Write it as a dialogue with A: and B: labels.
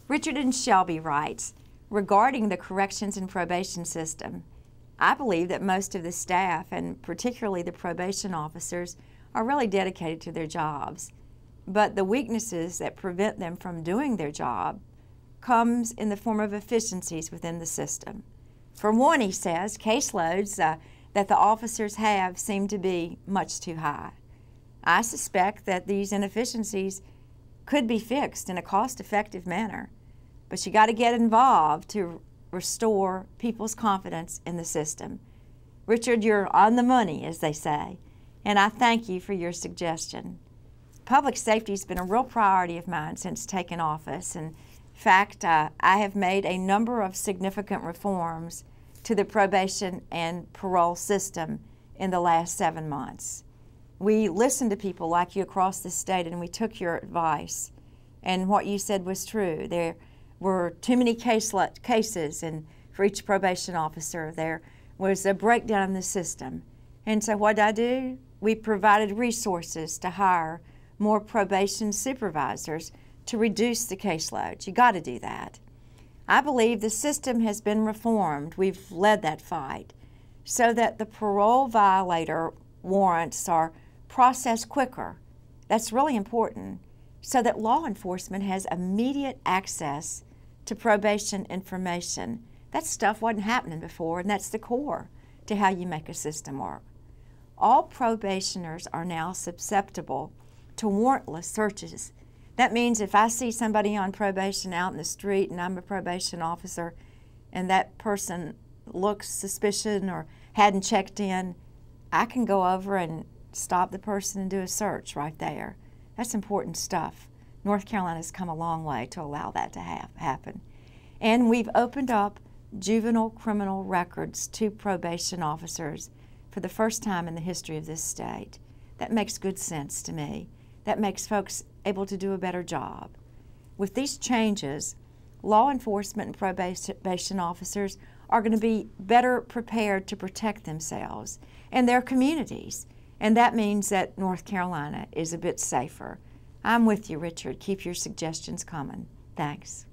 A: Richard and Shelby writes, regarding the corrections and probation system, I believe that most of the staff, and particularly the probation officers, are really dedicated to their jobs. But the weaknesses that prevent them from doing their job comes in the form of efficiencies within the system. For one, he says, caseloads that the officers have seem to be much too high. I suspect that these inefficiencies could be fixed in a cost-effective manner, but you got to get involved to restore people's confidence in the system. Richard, you're on the money, as they say, and I thank you for your suggestion. Public safety has been a real priority of mine since taking office. In fact, I have made a number of significant reforms to the probation and parole system in the last 7 months. We listened to people like you across the state, and we took your advice. And what you said was true. There were too many cases, and for each probation officer, there was a breakdown in the system. And so what did I do? We provided resources to hire more probation supervisors to reduce the caseload. You got to do that. I believe the system has been reformed. We've led that fight so that the parole violator warrants are processed quicker. That's really important, so that law enforcement has immediate access to probation information. That stuff wasn't happening before, and that's the core to how you make a system work. All probationers are now susceptible to warrantless searches. That means if I see somebody on probation out in the street and I'm a probation officer and that person looks suspicious or hadn't checked in, I can go over and stop the person and do a search right there. That's important stuff. North Carolina's come a long way to allow that to happen. And we've opened up juvenile criminal records to probation officers for the first time in the history of this state. That makes good sense to me. That makes folks able to do a better job. With these changes, law enforcement and probation officers are going to be better prepared to protect themselves and their communities. And that means that North Carolina is a bit safer. I'm with you, Richard. Keep your suggestions coming. Thanks.